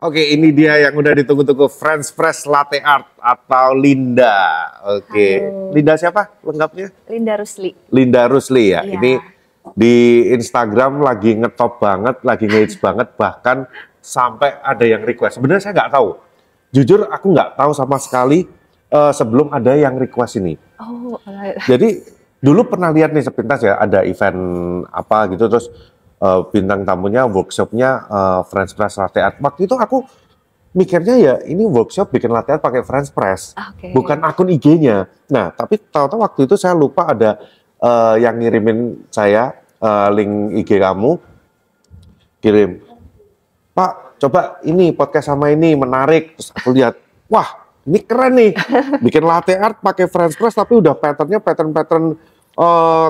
Oke, ini dia yang udah ditunggu-tunggu, French Press Latte Art atau Linda. Oke, Halo. Linda siapa lengkapnya? Linda Rusli. Linda Rusli ya. Iya. Ini di Instagram lagi ngetop banget, lagi ngehits banget, bahkan sampai ada yang request. Sebenarnya saya nggak tahu. Jujur aku nggak tahu sama sekali sebelum ada yang request ini. Oh, Jadi dulu pernah lihat nih sepintas ya, ada event apa gitu, terus bintang tamunya workshopnya French Press Latte Art. Waktu itu aku mikirnya ya ini workshop bikin latte art pakai French Press, Oke. bukan akun IG-nya. Nah, tapi tahu-tahu waktu itu saya lupa ada yang ngirimin saya link IG kamu, kirim, Pak, coba ini podcast sama ini menarik. Terus aku lihat, wah ini keren nih, bikin latte art pakai French Press tapi udah patternnya pattern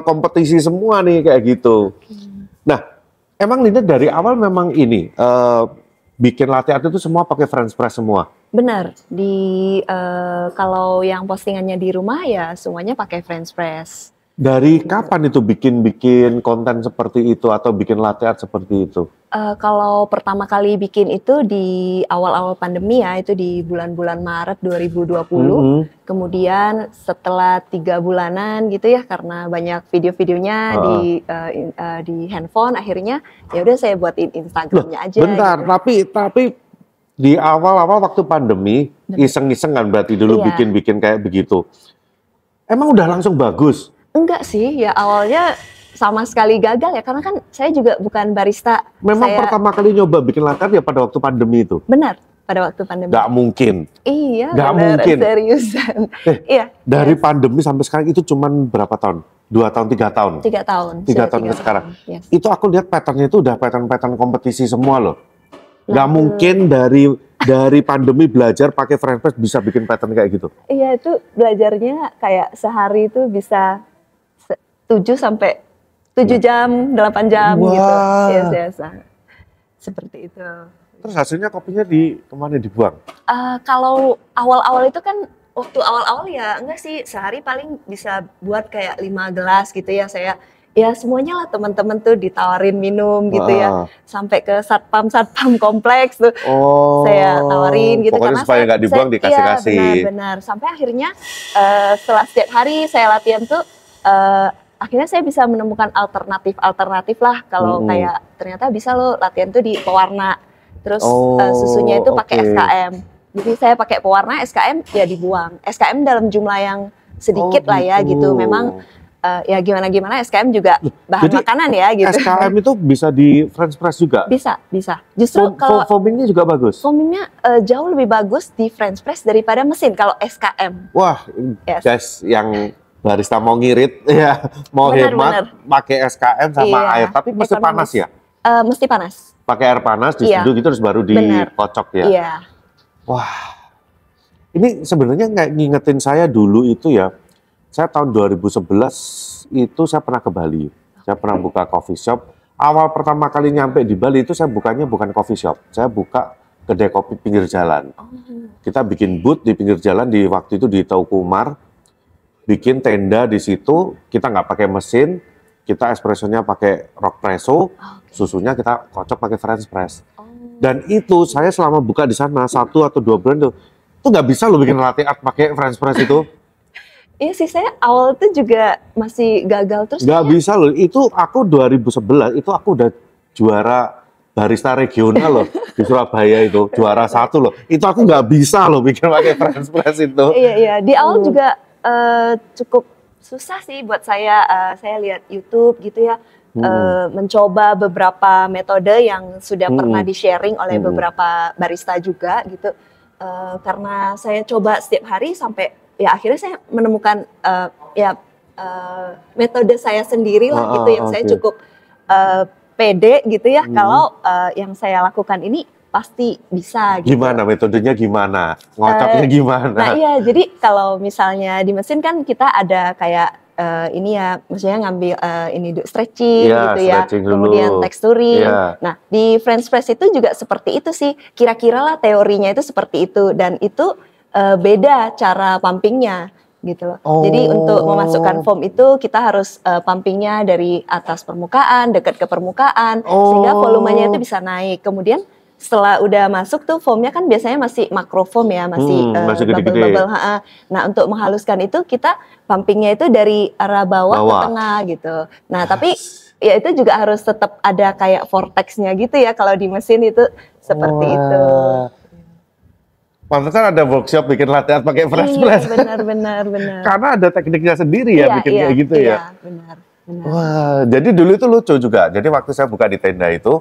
kompetisi semua nih kayak gitu. Nah, emang Linda dari awal memang ini bikin latte art itu semua pakai French Press semua. Benar. Kalau yang postingannya di rumah ya semuanya pakai French Press. Dari kapan itu bikin konten seperti itu atau bikin latte art seperti itu? Kalau pertama kali bikin itu di awal-awal pandemi ya, itu di bulan-bulan Maret 2020. Kemudian setelah 3 bulanan gitu ya, karena banyak video-videonya di handphone, akhirnya ya udah saya buatin Instagramnya aja. Bentar, gitu. tapi di awal-awal waktu pandemi iseng-iseng kan berarti dulu Iya. bikin kayak begitu. Emang udah langsung bagus? Enggak sih, ya awalnya sama sekali gagal ya, karena kan saya juga bukan barista. Memang Saya pertama kali nyoba bikin latte art ya pada waktu pandemi itu? benar, pada waktu pandemi. Nggak mungkin. Iya, Nggak benar, mungkin. seriusan. Iya. Dari pandemi sampai sekarang itu cuman berapa tahun? 2 tahun, 3 tahun? 3 tahun. 3 sudah tahun 3 ke sekarang. Yes. Itu aku lihat patternnya itu udah pattern kompetisi semua loh. Nggak mungkin dari pandemi belajar pakai French Press bisa bikin pattern kayak gitu. Iya, itu belajarnya kayak sehari itu bisa 7 sampai 7 jam, 8 jam gitu. Wah. Yes. Seperti itu. Terus hasilnya kopinya kemana dibuang? Kalau awal-awal itu kan, waktu awal-awal ya enggak sih, sehari paling bisa buat kayak 5 gelas gitu ya. Saya ya semuanya lah teman-teman tuh ditawarin minum gitu ya, sampai ke satpam kompleks tuh saya tawarin gitu. Pokoknya karena supaya nggak dibuang dikasih-kasih. Iya, benar. Sampai akhirnya setelah setiap hari saya latihan tuh akhirnya saya bisa menemukan alternatif lah. Kalau kayak ternyata bisa loh latihan tuh di pewarna, terus susunya itu pakai SKM. Jadi saya pakai pewarna, SKM ya dibuang. SKM dalam jumlah yang sedikit lah ya gitu. Memang ya gimana SKM juga bahan Jadi, makanan ya gitu. SKM itu bisa di French Press juga? Bisa. Justru kalau foamingnya juga bagus? foamingnya jauh lebih bagus di French Press daripada mesin kalau SKM. Wah, Yes. guys, yang barista mau ngirit, ya mau hemat, pakai SKM sama air. Tapi mesti panas ya? Mesti panas. Pakai air panas, diseduh gitu terus baru dikocok ya? Iya. Wah, ini sebenarnya nggak ngingetin saya dulu itu ya. Saya tahun 2011 itu saya pernah ke Bali. Saya pernah buka coffee shop. Awal pertama kali nyampe di Bali itu saya bukanya bukan coffee shop. Saya buka kedai kopi pinggir jalan. Kita bikin booth di pinggir jalan di waktu itu di Tauku Umar. Bikin tenda di situ, kita nggak pakai mesin, kita espressonya pakai rock presso, susunya kita kocok pakai French Press. Dan itu saya selama buka di sana 1 atau 2 bulan itu nggak bisa loh bikin latte art pakai French Press itu. Iya sih, saya awal tuh juga masih gagal terus. Nggak bisa loh, itu aku 2011 itu aku udah juara barista regional loh di Surabaya itu, juara 1 loh. Itu aku nggak bisa loh bikin pakai French Press itu. Iya, di awal juga cukup susah sih buat saya. Saya lihat YouTube gitu ya, mencoba beberapa metode yang sudah pernah di-sharing oleh beberapa barista juga gitu. Karena saya coba setiap hari sampai ya akhirnya saya menemukan metode saya sendiri lah gitu yang saya cukup pede gitu ya. Kalau yang saya lakukan ini pasti bisa gitu. Gimana metodenya, gimana ngocoknya gimana? Nah iya, jadi kalau misalnya di mesin kan kita ada kayak ini ya, maksudnya ngambil ini stretching gitu ya, kemudian texturing. Nah di French Press itu juga seperti itu sih, kira-kira lah teorinya itu seperti itu, dan itu beda cara pumpingnya gitu loh. Jadi untuk memasukkan foam itu kita harus pumpingnya dari atas permukaan, dekat ke permukaan, sehingga volumenya itu bisa naik. Kemudian setelah udah masuk tuh foamnya kan biasanya masih makrofoam ya, masih masih gede-gede. bubble-bubble. Nah untuk menghaluskan itu kita pumpingnya itu dari arah bawah ke tengah gitu. Nah tapi ya itu juga harus tetap ada kayak vortexnya gitu ya kalau di mesin itu seperti itu. Pantesan ada workshop bikin latihan pakai French press. Benar. Karena ada tekniknya sendiri ya bikin kayak gitu ya. Benar. Wah, jadi dulu itu lucu juga. Jadi waktu saya buka di tenda itu,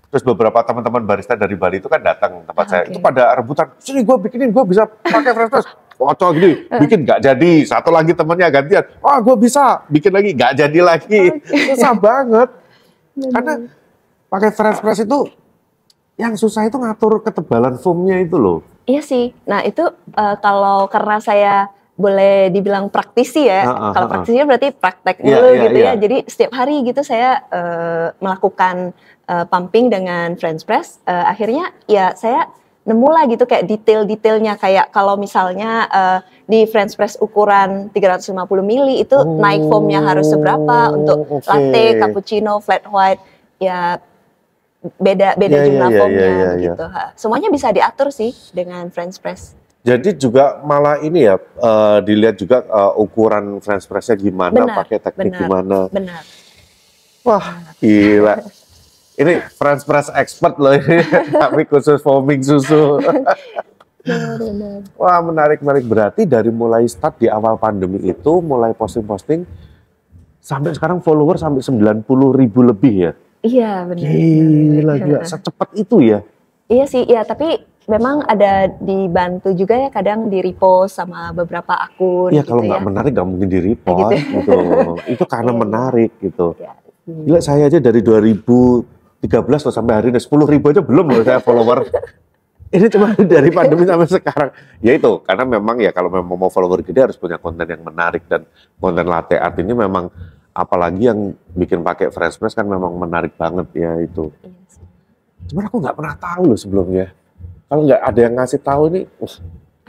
terus beberapa teman-teman barista dari Bali itu kan datang tempat saya. Itu pada rebutan, sini gue bikinin, gue bisa pakai French press. Kocok gini, bikin nggak jadi. Satu lagi temennya gantian, gue bisa bikin lagi, nggak jadi lagi. Susah banget. Karena pakai French press itu yang susah itu ngatur ketebalan foamnya itu loh. Iya sih. Nah itu kalau karena saya boleh dibilang praktisi ya. Kalau praktisinya berarti praktek dulu gitu ya. Jadi setiap hari gitu saya melakukan pumping dengan French press. Akhirnya ya saya nemu lah gitu kayak detail-detailnya. Kayak kalau misalnya di French press ukuran 350 ml itu naik foamnya harus seberapa untuk latte, cappuccino, flat white. Ya beda jumlah foamnya gitu. Semuanya bisa diatur sih dengan French press. Jadi juga malah ini ya dilihat juga ukuran French press-nya gimana, pakai teknik gimana. Benar. Wah, gila. Ini French press expert loh ini, tapi khusus foaming susu. Wah, menarik. Berarti dari mulai start di awal pandemi itu, mulai posting-posting, sampai sekarang follower sampai 90.000 lebih ya? Iya benar. Gila, secepat itu ya? Iya sih, ya tapi memang ada dibantu juga ya kadang di repost sama beberapa akun. Iya kalau nggak menarik nggak mungkin di repost gitu. Itu karena menarik gitu. Gila saya aja dari 2013 loh sampai hari ini 10.000 aja belum loh saya follower. Ini cuma dari pandemi sampai sekarang. Ya itu karena memang ya kalau memang mau follower gede harus punya konten yang menarik dan konten latte art ini memang apalagi yang bikin pakai French press kan memang menarik banget ya itu. Cuman aku nggak pernah tahu loh sebelumnya. Kalau nggak ada yang ngasih tahu ini,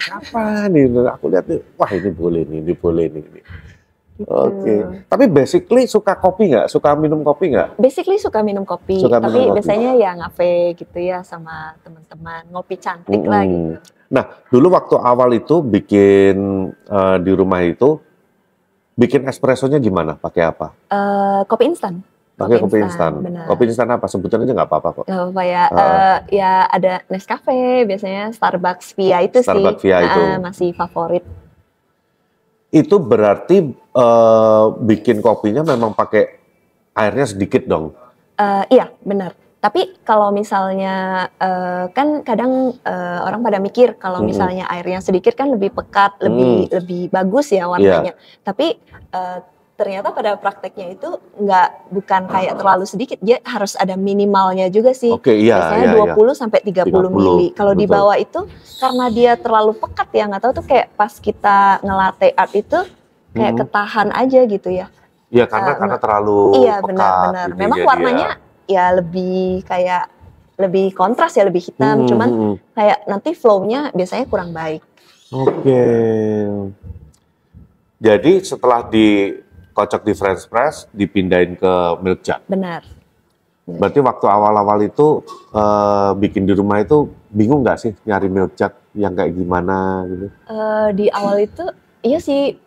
apa nih? Aku lihat nih, wah ini boleh nih. Oke. Tapi basically suka kopi nggak? Suka minum kopi nggak? Basically suka minum kopi. Tapi biasanya ya ngafe gitu ya sama teman-teman. Ngopi cantik lah gitu. Nah, dulu waktu awal itu bikin di rumah itu, bikin espressonya gimana? Pakai apa? Kopi instan. Pakai kopi instan. Kopi instan apa? Sebutan aja nggak apa-apa kok. Ya, ya ada Nescafe, biasanya Starbucks Via itu Starbucks sih. Via itu. Masih favorit. Itu berarti bikin kopinya memang pakai airnya sedikit dong? Iya, benar. Tapi kalau misalnya kan kadang orang pada mikir kalau misalnya airnya sedikit kan lebih pekat, lebih bagus ya warnanya. Tapi ternyata pada prakteknya itu bukan kayak terlalu sedikit, dia harus ada minimalnya juga sih. Biasanya 20 sampai 30 mili. Kalau di bawah itu karena dia terlalu pekat ya, nggak tahu tuh kayak pas kita nge-latte art itu kayak ketahan aja gitu ya. Iya karena terlalu iya, pekat. Iya benar. Memang warnanya ya lebih kontras ya, lebih hitam. Cuman kayak nanti flow-nya biasanya kurang baik. Oke. Jadi setelah dikocok di French press, dipindahin ke milk jug. Benar. Berarti waktu awal-awal itu bikin di rumah itu bingung nggak sih nyari milk jug yang kayak gimana gitu? Di awal itu iya sih.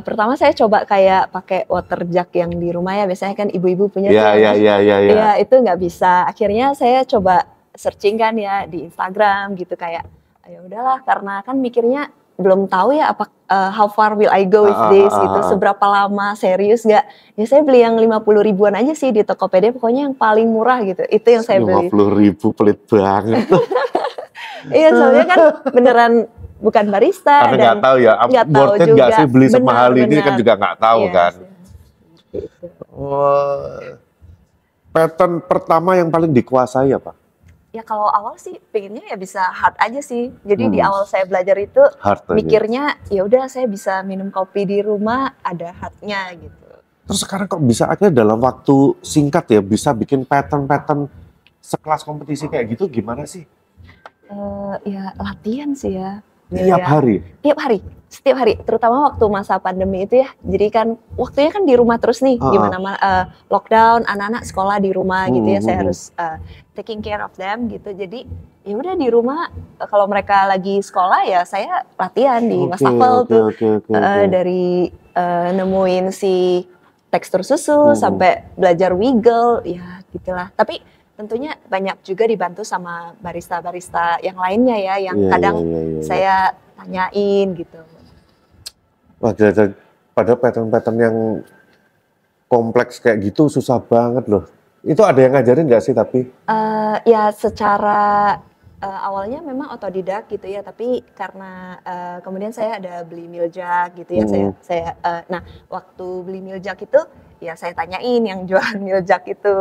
Pertama saya coba kayak pakai water jug yang di rumah ya. Biasanya kan ibu-ibu punya. Iya itu nggak bisa. Akhirnya saya coba searching kan ya di Instagram gitu kayak. Ya udahlah karena kan mikirnya belum tahu ya apa how far will I go with this gitu, seberapa lama, serius gak? Ya saya beli yang 50 ribuan aja sih di Tokopedia, pokoknya yang paling murah gitu, itu yang saya beli. 50 ribu pelit banget. Iya soalnya kan beneran bukan barista. Karena nggak tahu ya, worth it nggak sih beli semahal ini kan juga nggak tahu kan. Pattern pertama yang paling dikuasai apa? Ya kalau awal sih pengennya ya bisa hard aja sih. Jadi di awal saya belajar itu mikirnya ya udah saya bisa minum kopi di rumah ada hardnya gitu. Terus sekarang kok bisa akhirnya dalam waktu singkat ya bisa bikin pattern sekelas kompetisi kayak gitu gimana sih? Ya latihan sih ya. Tiap hari? Tiap hari, setiap hari. Terutama waktu masa pandemi itu ya. Jadi kan waktunya kan di rumah terus nih. Gimana lockdown, anak-anak sekolah di rumah gitu ya. Saya harus taking care of them gitu. Jadi ya udah di rumah. Kalau mereka lagi sekolah ya saya latihan di wastafel tuh. Dari nemuin si tekstur susu sampai belajar wiggle ya gitulah. Tapi tentunya banyak juga dibantu sama barista-barista yang lainnya ya, yang kadang saya tanyain gitu. Wah, pada pattern-pattern yang kompleks kayak gitu susah banget loh. Itu ada yang ngajarin nggak sih tapi? Ya secara awalnya memang otodidak gitu ya, tapi karena kemudian saya ada beli meal jug gitu ya, nah waktu beli meal jug itu ya saya tanyain yang jualan meal jug itu,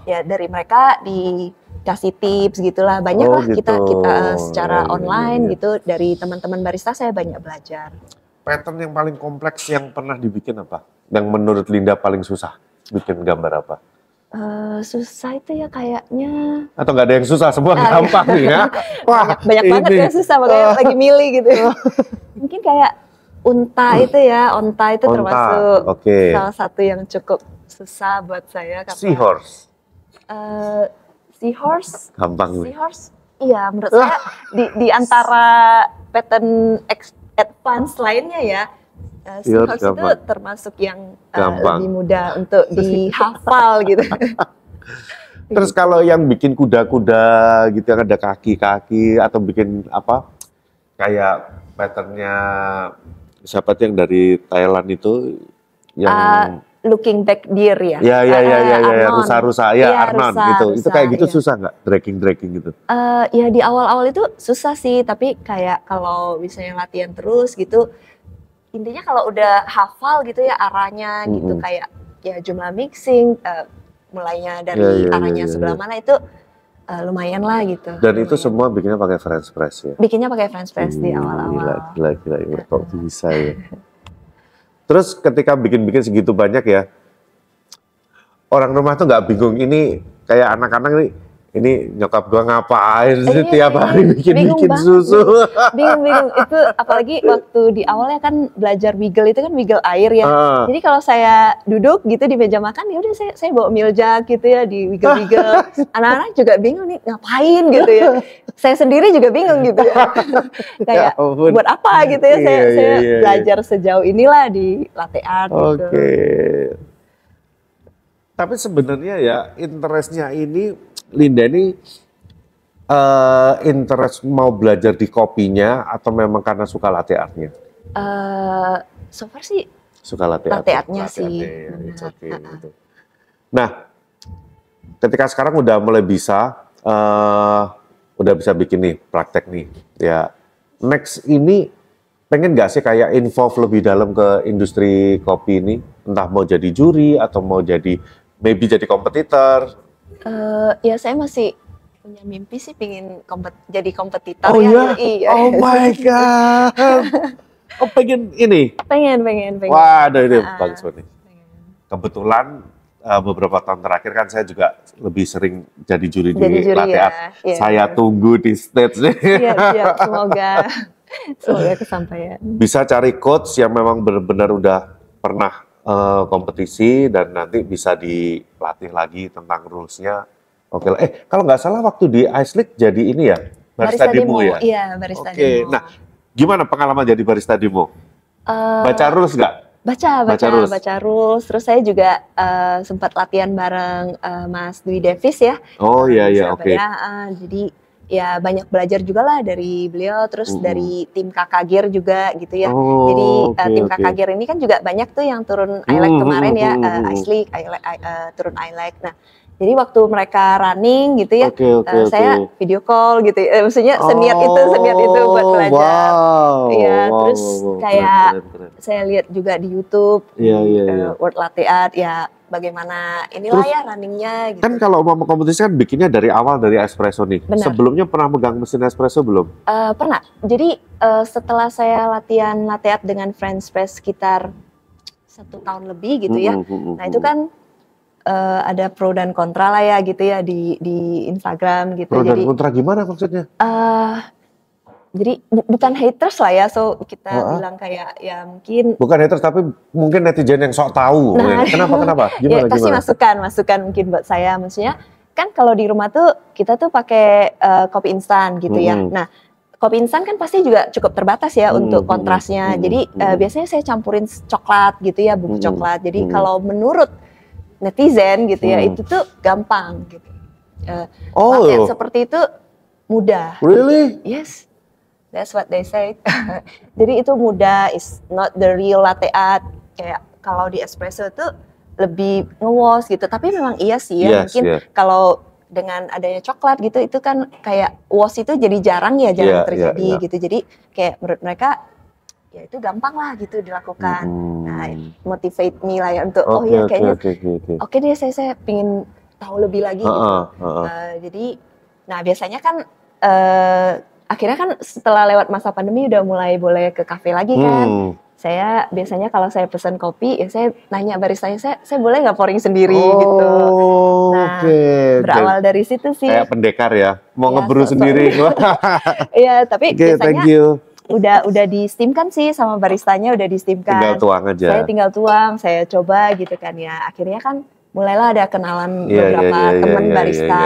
ya dari mereka dikasih tips gitulah, banyak lah gitu. kita secara online gitu, dari teman-teman barista saya banyak belajar. Pattern yang paling kompleks yang pernah dibikin apa? Yang menurut Linda paling susah bikin gambar apa? Susah itu ya kayaknya. Atau nggak ada yang susah, semua gampang nih ya? Wah, banyak banget yang susah, makanya lagi milih gitu. Mungkin kayak unta itu ya, onta itu termasuk salah satu yang cukup susah buat saya. Seahorse? Seahorse? Gampang. Seahorse? Iya, menurut saya di antara pattern advance lainnya ya, seahorse itu termasuk yang lebih mudah untuk dihafal gitu. Terus kalau yang bikin kuda-kuda gitu yang ada kaki-kaki atau bikin apa kayak patternnya siapa tuh yang dari Thailand itu yang looking back deer ya? Ya, rusa-rusa ya, Arnon gitu. Itu kayak gitu susah nggak dragging gitu? Ya di awal-awal itu susah sih, tapi kayak kalau misalnya latihan terus gitu, intinya kalau udah hafal gitu ya arahnya gitu, kayak ya jumlah mixing, mulainya dari arahnya sebelah mana itu lumayan lah gitu. Dan itu semua bikinnya pakai French press ya? Bikinnya pakai French press di awal-awal. Gila, kok bisa ya. Terus ketika bikin-bikin segitu banyak ya, orang rumah tuh nggak bingung, ini kayak anak-anak ini nyokap gua ngapain sih tiap hari bikin susu. Bingung. Itu apalagi waktu di awalnya kan belajar wiggle itu kan wiggle air ya. Jadi kalau saya duduk gitu di meja makan, ya udah saya bawa meal jug gitu ya di wiggle. Anak-anak juga bingung nih ngapain gitu ya. Saya sendiri juga bingung gitu ya. Kayak buat apa gitu ya, saya belajar sejauh inilah di latte art gitu. Tapi sebenarnya ya interestnya ini, Linda ini interest mau belajar di kopinya atau memang karena suka latte artnya? So far sih suka latte artnya sih. Gitu. Nah, ketika sekarang udah mulai bisa, udah bisa bikin nih praktek nih, ya next ini pengen nggak sih kayak involve lebih dalam ke industri kopi ini, entah mau jadi juri atau mau jadi maybe jadi kompetitor? Ya saya masih punya mimpi sih pengen jadi kompetitor. Oh ya? Iya. Oh my god. Oh pengen ini? Pengen. Wah, ini bagus banget. Kebetulan beberapa tahun terakhir kan saya juga lebih sering jadi juri di latte art. Saya tunggu di stage. Siap, semoga kesampaian. Bisa cari coach yang memang benar-benar udah pernah kompetisi dan nanti bisa dilatih lagi tentang rules-nya. Oke, kalau nggak salah waktu di Ice League jadi ini ya, barista demo ya? Iya, barista demo. Nah, gimana pengalaman jadi barista demo? Baca rules nggak? Baca rules. Terus saya juga sempat latihan bareng Mas Dwi Davis ya. Oh iya, oke. Jadi ya banyak belajar juga lah dari beliau, terus dari tim Kakak Gear juga gitu ya. Jadi tim Kakak Gear ini kan juga banyak tuh yang turun I-Like kemarin ya, Ice League, turun I-Like. Nah, jadi waktu mereka running gitu ya, saya video call gitu, maksudnya seniat itu buat belajar. Ya, terus kayak saya lihat juga di YouTube, World Latte Art ya. Bagaimana inilah terus, ya runningnya gitu. Kan kalau mau kompetisi kan bikinnya dari awal dari espresso nih. Benar. Sebelumnya pernah megang mesin espresso belum? Pernah. Jadi setelah saya latihan latte art dengan French press sekitar 1 tahun lebih gitu ya. Nah itu kan ada pro dan kontra lah ya gitu ya di Instagram gitu. Pro dan kontra gimana maksudnya? Jadi bukan haters lah ya, so kita bilang kayak ya mungkin bukan haters tapi mungkin netizen yang sok tahu. Nah, Kenapa? Ya, kasih masukan mungkin buat saya. Maksudnya kan kalau di rumah tuh kita tuh pakai kopi instan gitu ya. Nah, kopi instan kan pasti juga cukup terbatas ya untuk kontrasnya. Jadi biasanya saya campurin coklat gitu ya, bubuk coklat. Jadi kalau menurut netizen gitu ya, itu tuh gampang gitu. Latte seperti itu mudah. Really? Yes. That's what they say. Jadi itu mudah, is not the real latte art. Kayak kalau di espresso tuh lebih nge-wash gitu. Tapi memang iya sih ya, mungkin kalau dengan adanya coklat gitu, itu kan kayak wash itu jadi jarang terjadi gitu. Jadi kayak menurut mereka ya itu gampang lah gitu dilakukan. Nah, motivate me lah ya untuk kayaknya oke deh saya pingin tahu lebih lagi gitu. Jadi, nah biasanya kan akhirnya kan setelah lewat masa pandemi udah mulai boleh ke kafe lagi kan. Saya biasanya kalau saya pesan kopi ya saya nanya baristanya, saya boleh nggak pouring sendiri gitu. Nah, berawal dari situ sih. Kayak pendekar ya, mau ngebrew sendiri. Iya, tapi biasanya udah di steam kan sih sama baristanya, udah di steam kan. Tinggal tuang aja. Saya tinggal tuang, saya coba gitu kan ya. Akhirnya kan mulailah ada kenalan beberapa teman barista.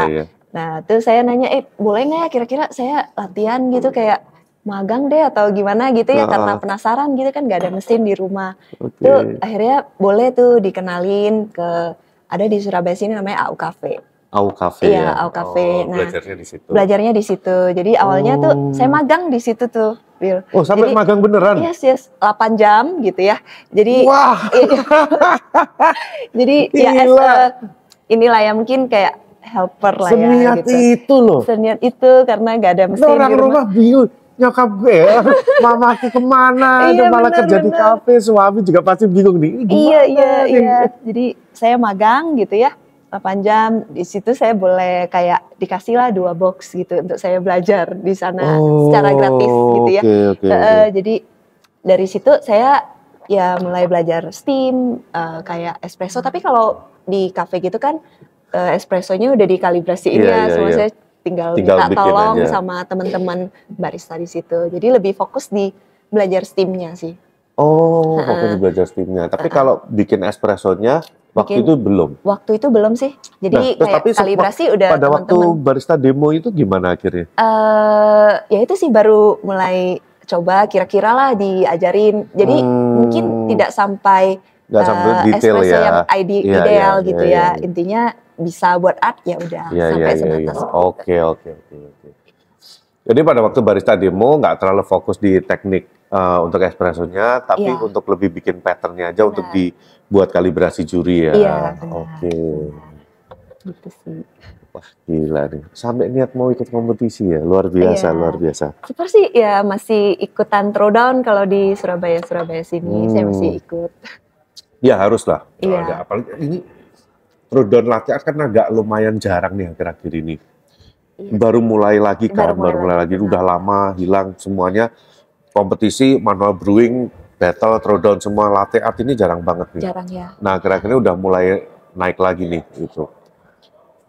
Nah, terus saya nanya, boleh nggak ya kira-kira saya latihan gitu kayak magang deh atau gimana gitu ya, karena penasaran gitu kan, nggak ada mesin di rumah. Tuh akhirnya boleh tuh dikenalin ke, ada di Surabaya sini namanya AU Cafe. AU Cafe ya? AU Cafe. Nah, belajarnya di situ. Jadi awalnya tuh saya magang di situ tuh, Bill. Oh, sampai magang beneran? Yes, 8 jam gitu ya. Jadi, wah. Jadi ya inilah ya mungkin kayak helper lah seniat ya gitu. Itu loh. Seniat itu karena nggak ada mesin orang di rumah bingung, nyokap gue mamaku kemana, malah kerja di kafe, suami juga pasti bingung nih. Iya. Jadi saya magang gitu ya, 8 jam. Di situ saya boleh kayak dikasih lah 2 box gitu untuk saya belajar di sana secara gratis gitu ya. Jadi dari situ saya ya mulai belajar steam, kayak espresso. Tapi kalau di kafe gitu kan espressonya udah dikalibrasiin semua. Saya tinggal minta tolong aja sama teman-teman barista di situ. Jadi lebih fokus di belajar steamnya sih. Fokus di belajar steamnya. Tapi kalau bikin espressonya waktu itu belum? Waktu itu belum sih. Jadi kayak kalibrasi udah pada waktu barista demo itu gimana akhirnya? Ya itu sih baru mulai coba kira-kira lah diajarin. Jadi mungkin tidak sampai detail espresso yang ideal gitu ya. Iya. Intinya bisa buat art ya udah sampai sebatas. Oke. Jadi pada waktu barista demo nggak terlalu fokus di teknik untuk espressonya, tapi untuk lebih bikin patternnya aja untuk dibuat kalibrasi juri ya. Iya. Oke. Gitu sih. Wah gila nih, sampai niat mau ikut kompetisi ya, luar biasa. Seperti ya masih ikutan throwdown kalau di Surabaya sini, saya masih ikut. Ya harus lah. Iya. Apalagi ini throwdown latte art kan agak lumayan jarang nih akhir-akhir ini. Iya. Baru mulai lagi kan, baru mulai lagi. Udah lama hilang semuanya. Kompetisi, manual brewing, battle, throwdown semua latte art ini jarang banget nih. Jarang ya. Nah akhir-akhir ini udah mulai naik lagi nih gitu.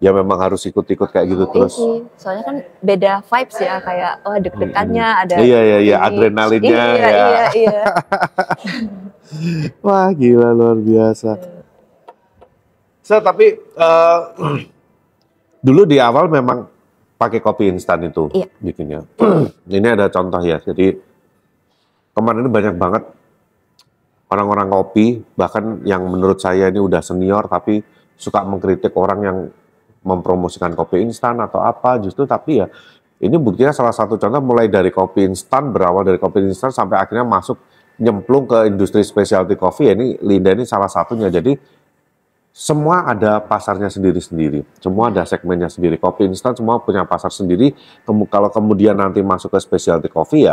Ya memang harus ikut-ikut kayak gitu terus. Soalnya kan beda vibes ya, kayak deg-degannya ada. Iya, adrenalinnya. Iya. Wah gila luar biasa. Tapi dulu di awal memang pakai kopi instan itu bikinnya. Ini ada contoh ya. Jadi kemarin ini banyak banget orang-orang kopi, bahkan yang menurut saya ini udah senior tapi suka mengkritik orang yang mempromosikan kopi instan atau apa, justru tapi ya ini buktinya salah satu contoh mulai dari kopi instan, berawal dari kopi instan sampai akhirnya masuk nyemplung ke industri specialty coffee. Ya, ini Linda ini salah satunya. Jadi semua ada pasarnya sendiri-sendiri, semua ada segmennya sendiri. Kopi instan semua punya pasar sendiri. Kalau kemudian nanti masuk ke specialty coffee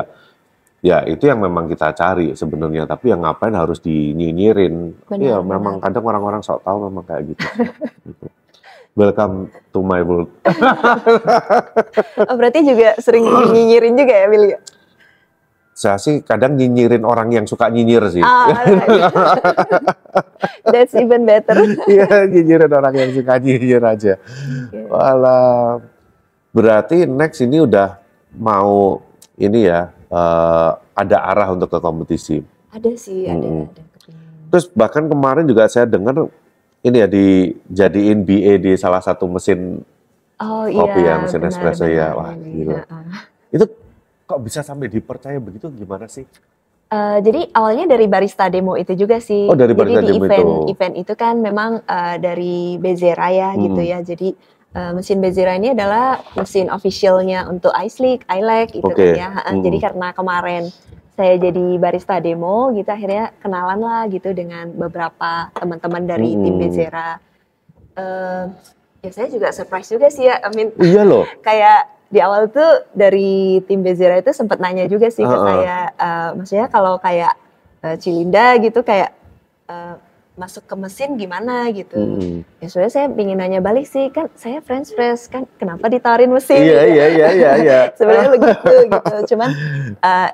ya itu yang memang kita cari sebenarnya. Tapi yang ngapain harus dinyinyirin? Iya memang kadang orang-orang sok tahu memang kayak gitu. Welcome to my world. Berarti juga sering nyinyirin juga ya, Billy? Saya sih kadang nyinyirin orang yang suka nyinyir sih. That's even better. Iya, nyinyirin orang yang suka nyinyir aja. Walah, berarti next ini udah mau ini ya ada arah untuk ke kompetisi. Ada sih, ada kepingin. Terus bahkan kemarin juga saya dengar ini ya dijadiin BA di salah satu mesin kopi ya, mesin espresso ya. Wah, gila. Itu kok bisa sampai dipercaya begitu, gimana sih? Jadi awalnya dari barista demo itu juga sih. Oh, dari barista jadi di demo event itu kan memang dari Bezera ya gitu ya. Jadi mesin Bezera ini adalah mesin officialnya untuk iSlick, iLag gitu kan ya. Jadi karena kemarin saya jadi barista demo gitu, akhirnya kenalan lah gitu dengan beberapa teman-teman dari tim Bezera. Ya saya juga surprise juga sih ya, Iya loh. Kayak di awal tuh dari tim Bezera itu sempat nanya juga sih ke saya, maksudnya kalau kayak Cilinda gitu kayak masuk ke mesin gimana gitu. Ya sebenarnya saya ingin nanya balik sih, kan saya French press kan kenapa ditawarin mesin? Iya. Sebenarnya begitu gitu. Cuman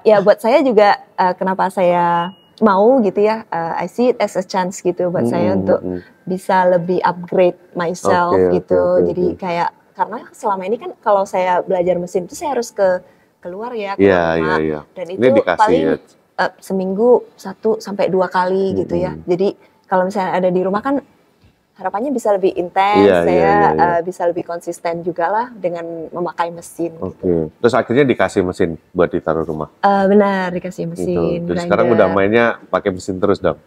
ya buat saya juga kenapa saya mau gitu ya, I see it as a chance gitu buat saya untuk bisa lebih upgrade myself gitu. Jadi kayak karena selama ini kan kalau saya belajar mesin itu saya harus keluar ya ke rumah. Dan itu paling seminggu 1 sampai 2 kali gitu ya. Jadi kalau misalnya ada di rumah kan harapannya bisa lebih intens, saya bisa lebih konsisten juga lah dengan memakai mesin. Gitu. Terus akhirnya dikasih mesin buat ditaruh rumah? Benar, dikasih mesin. Gitu. Terus sekarang udah mainnya pakai mesin terus dong?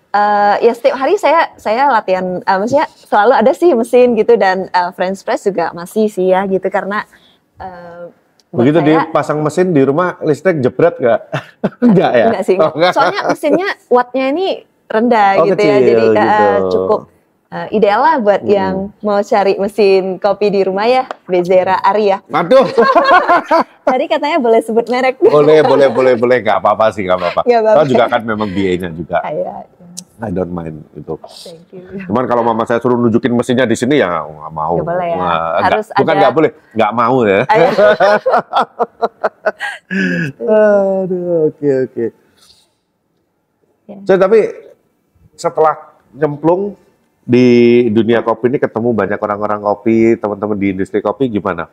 Ya setiap hari saya latihan, maksudnya selalu ada sih mesin gitu, dan French press juga masih sih ya gitu, karena begitu dipasang mesin di rumah listrik jebret nggak? Enggak ya? Enggak sih, soalnya mesinnya wattnya ini rendah gitu kecil, ya, jadi gitu. cukup ideal lah buat yang mau cari mesin kopi di rumah ya, Bezera Ari ya. Aduh. Tadi katanya boleh sebut merek. Boleh, nggak apa-apa sih, nggak apa-apa. Kalau juga kan memang BA-nya juga. I don't mind itu. Thank you. Cuman kalau mama saya suruh nunjukin mesinnya di sini ya nggak mau. Nggak boleh ya. Harus bukan nggak boleh, nggak mau ya. Aduh, oke. So, tapi setelah nyemplung di dunia kopi ini, ketemu banyak orang-orang kopi, teman-teman di industri kopi, gimana?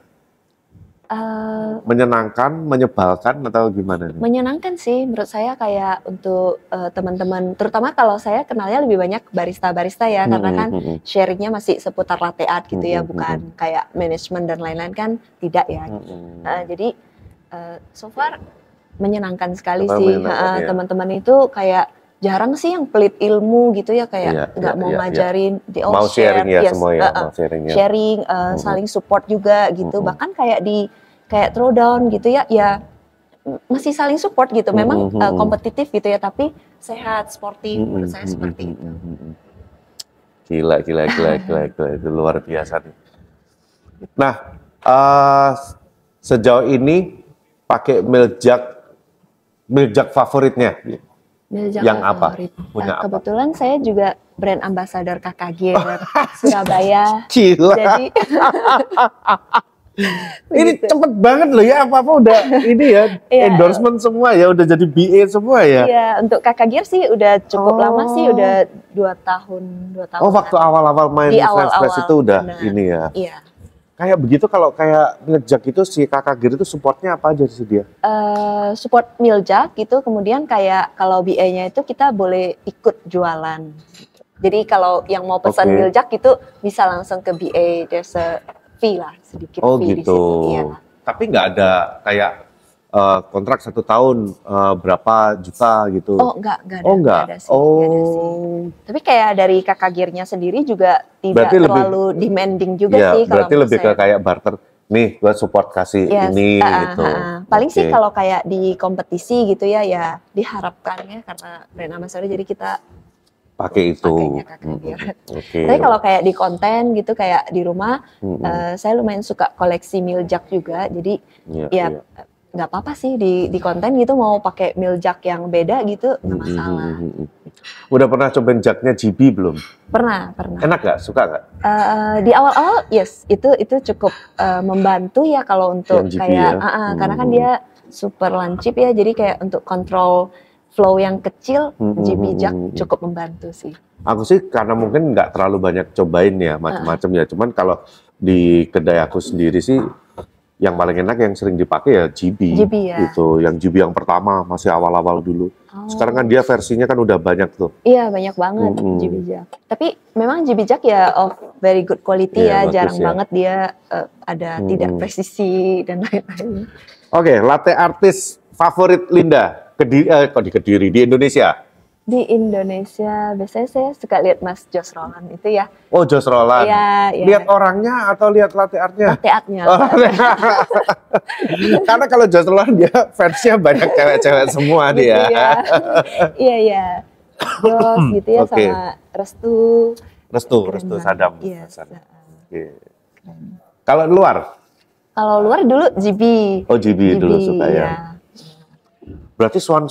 Menyenangkan, menyebalkan, atau gimana? Menyenangkan sih menurut saya, kayak untuk teman-teman, terutama kalau saya kenalnya lebih banyak barista-barista ya, karena kan sharingnya masih seputar latte art gitu ya, bukan kayak manajemen dan lain-lain kan, tidak ya. Jadi so far menyenangkan sekali sih. Teman-teman itu kayak jarang sih yang pelit ilmu gitu ya, kayak nggak mau ngajarin, di mau sharing ya semua ya, sharing, saling support juga gitu, bahkan kayak kayak throwdown gitu ya, ya masih saling support gitu, memang kompetitif gitu ya, tapi sehat, sportif, menurut saya seperti itu. Gila, itu luar biasa nih. Nah, sejauh ini pakai milk jug favoritnya? Yang apa? Punya apa? Kebetulan saya juga brand ambassador KKG Surabaya. Gila. Jadi ini cepet banget loh ya, apa-apa udah ini ya, endorsement semua ya, udah jadi BA semua ya. Iya, untuk KKG sih udah cukup lama sih, udah 2 tahun. Oh, waktu awal-awal main French press itu udah ini ya. Iya. Kayak begitu, kalau kayak Miljak itu si kakak Gir itu supportnya apa aja sih dia? Support Miljak gitu, kemudian kayak kalau BA-nya itu kita boleh ikut jualan. Jadi kalau yang mau pesan Miljak itu bisa langsung ke BA, there's a fee lah, sedikit fee gitu. Di situ. Iya. Tapi nggak ada kayak kontrak 1 tahun berapa juta gitu? Oh enggak ada. Enggak ada sih. Tapi kayak dari kakak Gearnya sendiri juga tidak terlalu demanding juga sih. Berarti lebih ke kayak barter. Nih, gue support kasih ini gitu. Paling sih kalau kayak di kompetisi gitu ya, ya diharapkan ya, karena brand ambassador jadi kita pakai itu. Tapi kalau kayak di konten gitu, kayak di rumah, saya lumayan suka koleksi Miljak juga. Jadi nggak apa-apa sih di konten gitu, mau pakai Miljak yang beda gitu nggak masalah. Udah pernah cobain jaknya GB belum? Pernah. Enak nggak? Suka nggak? Di awal-awal yes, itu cukup membantu ya kalau untuk GB kayak ya? karena kan dia super lancip ya, jadi kayak untuk kontrol flow yang kecil, GB Jak cukup membantu sih. Aku sih karena mungkin nggak terlalu banyak cobain ya macam-macam ya, cuman kalau di kedai aku sendiri sih yang paling enak yang sering dipakai ya GB. GB ya. Gitu. Yang GB yang pertama masih awal-awal dulu. Sekarang kan dia versinya kan udah banyak tuh. Iya, banyak banget GB Jack. Tapi memang GB Jack ya of very good quality ya, jarang banget dia ada tidak presisi dan lain-lain. Oke, latte artis favorit Linda kok di Kediri di Indonesia? Di Indonesia biasanya saya suka lihat Mas Jos Roland itu ya. Oh, Jos Roland. Iya, iya. Lihat orangnya atau lihat latte artnya? Latte artnya. Karena kalau Jos Roland dia fansnya banyak cewek-cewek semua gitu dia. Ya. Iya. Jos gitu ya sama Restu Sadam. Iya. Kalau luar? Kalau luar dulu GB. Oh, GB dulu suka ya. Iya. Berarti Swan,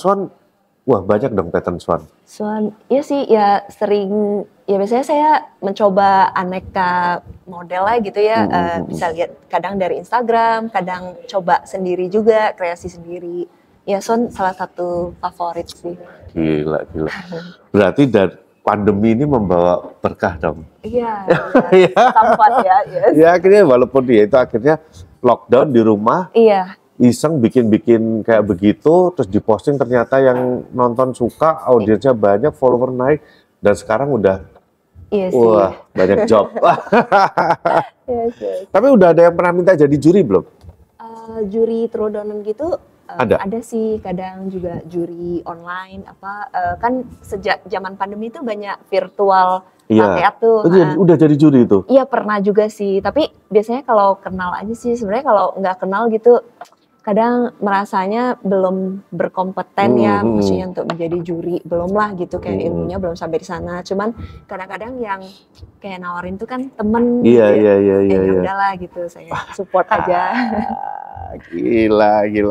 wah banyak dong pattern Swan. Swan, iya sih ya sering, ya biasanya saya mencoba aneka model lah gitu ya. Bisa lihat kadang dari Instagram, kadang coba sendiri juga, kreasi sendiri. Ya Swan salah satu favorit sih. Gila. Berarti dari pandemi ini membawa berkah dong. Iya, sempat ya. Yes. Ya akhirnya walaupun dia itu akhirnya lockdown di rumah. Iya. Iseng bikin kayak begitu, terus diposting ternyata yang nonton suka, audiensnya banyak, follower naik, dan sekarang udah, wah banyak job. Yes. Tapi udah ada yang pernah minta jadi juri belum? Juri throwdownan gitu ada sih, kadang juga juri online kan sejak zaman pandemi itu banyak virtual latte art tuh. Udah jadi juri itu? Iya pernah juga sih, tapi biasanya kalau kenal aja sih, sebenarnya kalau nggak kenal gitu kadang merasanya belum berkompeten ya, maksudnya untuk menjadi juri, belum lah gitu, kayak ilmunya belum sampai di sana. Cuman kadang-kadang yang kayak nawarin tuh kan temen, Iya. Udahlah gitu, saya support aja. Gila. Gitu.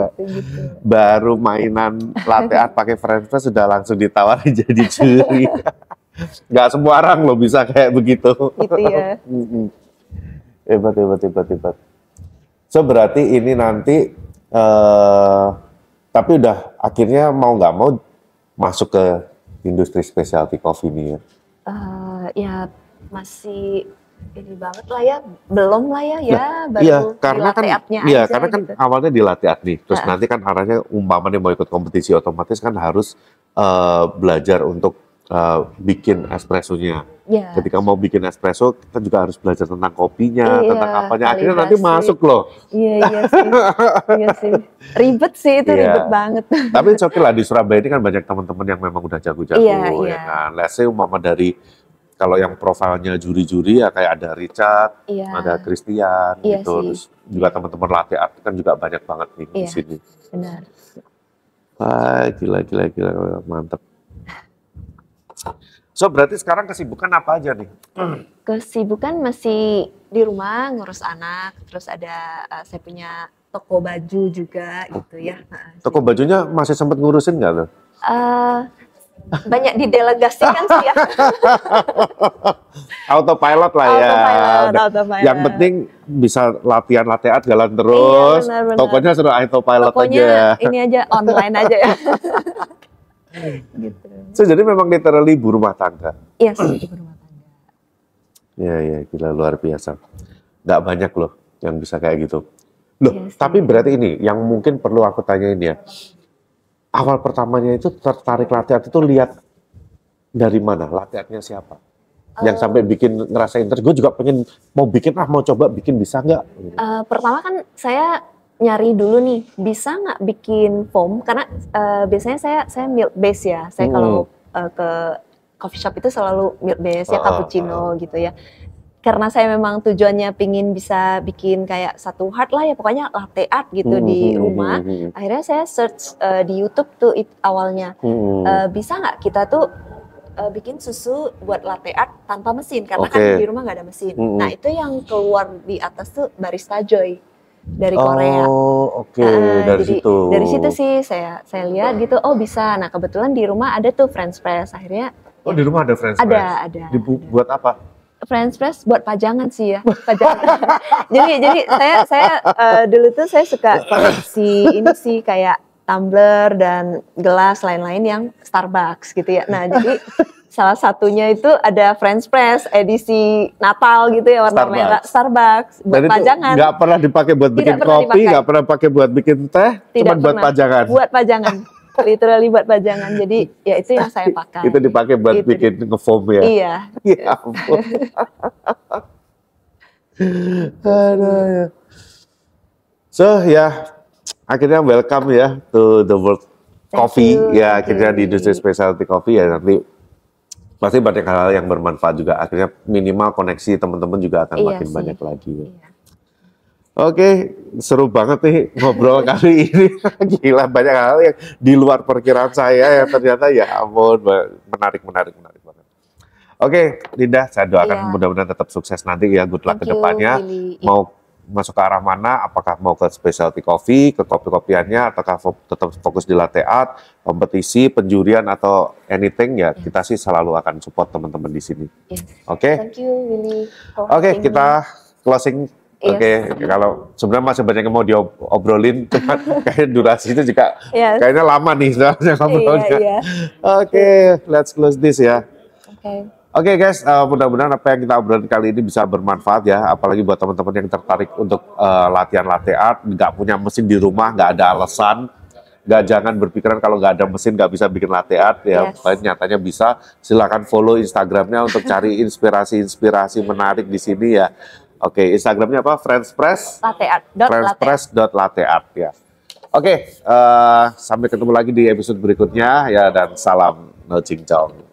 Baru mainan latte art pakai French press sudah langsung ditawarin jadi juri. Nggak semua orang loh bisa kayak begitu. Gitu ya. Hebat. So berarti ini nanti tapi udah akhirnya mau nggak mau masuk ke industri specialty coffee ini ya? Ya masih ini banget lah ya, belum lah ya, baru iya, karena di latte artnya aja. Iya, aja karena kan gitu. awalnya di latte art nih, terus nanti kan arahnya umpamanya mau ikut kompetisi otomatis kan harus belajar untuk bikin espressonya. Ya. Ketika mau bikin espresso, kita juga harus belajar tentang kopinya, tentang apanya. Akhirnya nanti kalibrasi. masuk loh. Iya sih. Ribet sih itu, ribet banget. Tapi it's okay lah, di Surabaya ini kan banyak teman-teman yang memang udah jago-jago. Ya kan? Let's say umpama dari, kalau yang profilnya juri-juri ya kayak ada Richard, ada Christian, gitu. Terus juga teman-teman latte art kan juga banyak banget nih di sini. Benar. Wah, gila, mantep. So berarti sekarang kesibukan apa aja nih? Kesibukan masih di rumah ngurus anak, terus ada saya punya toko baju juga gitu ya. Toko bajunya masih sempat ngurusin nggak lo? Banyak didelegasikan sih ya. Autopilot lah ya. Autopilot. Yang penting bisa latihan latte art jalan terus. Iya, benar. Tokonya sudah autopilot Tokonya aja. ini aja online aja ya. Gitu. So, jadi memang literally ibu rumah tangga. Iya sih, ibu rumah tangga. Ya, gila luar biasa. Nggak banyak loh yang bisa kayak gitu. Loh, Yes, tapi berarti ini yang mungkin perlu aku tanyain ya. Awal pertamanya itu tertarik latte art itu lihat dari mana? Latte artnya siapa? Yang sampai bikin ngerasain terus, gue juga pengen mau bikin, mau coba bikin, bisa nggak? Pertama kan saya nyari dulu nih, bisa nggak bikin foam, karena biasanya saya milk base ya, saya kalau ke coffee shop itu selalu milk base ya, cappuccino gitu ya. Karena saya memang tujuannya pingin bisa bikin kayak satu hard lah ya, pokoknya latte art gitu di rumah. Akhirnya saya search di YouTube tuh awalnya, bisa nggak kita tuh bikin susu buat latte art tanpa mesin, karena kan di rumah nggak ada mesin. Nah itu yang keluar di atas tuh Barista Joy dari Korea. Dari situ sih saya lihat gitu, oh bisa. Nah kebetulan di rumah ada tuh French press, akhirnya. Oh di rumah ada French press? Ada. Buat apa? French press buat pajangan sih ya. jadi saya dulu tuh saya suka koleksi ini sih, kayak tumbler dan gelas lain-lain yang Starbucks gitu ya. Nah, jadi salah satunya itu ada French press edisi Natal gitu ya, warna merah Starbucks buat pajangan. Nggak pernah dipakai buat bikin kopi, nggak pernah pakai buat bikin teh, cuma buat pajangan. Buat pajangan, literally buat pajangan. Jadi ya itu yang saya pakai. Itu dipakai buat bikin ngefoam ya? Iya. Ya ampun. Aduh, ya. So ya, akhirnya welcome ya to the world coffee. Ya akhirnya di industri specialty coffee ya, nanti pasti banyak hal yang bermanfaat juga. Akhirnya minimal koneksi teman-teman juga akan makin banyak lagi. Iya. Oke, seru banget nih ngobrol kali ini. Gila, banyak hal yang di luar perkiraan saya yang ternyata ya ampun, menarik banget. Oke, Linda, saya doakan mudah-mudahan tetap sukses nanti ya. Good luck ke depannya. Mau masuk ke arah mana? Apakah mau ke specialty coffee, ke kopi-kopiannya, ataukah tetap fokus di latte art, kompetisi, penjurian atau anything ya? Kita sih selalu akan support teman-teman di sini. Oke. Thank you, Willy. Oke, kita closing. Oke, kalau sebenarnya masih banyak yang mau diobrolin, cuma kayak durasi itu juga kayaknya lama nih sebenarnya ngobrolnya. Oke, let's close this ya. Oke guys, mudah-mudahan apa yang kita obrolin kali ini bisa bermanfaat ya, apalagi buat teman-teman yang tertarik untuk latihan latte art, nggak punya mesin di rumah, nggak ada alasan, jangan berpikiran kalau nggak ada mesin nggak bisa bikin latte art ya, nyatanya bisa. Silakan follow Instagramnya untuk cari inspirasi menarik di sini ya. Oke, Instagramnya apa? French Press Latte Art ya. Oke, sampai ketemu lagi di episode berikutnya ya, dan salam no cincong.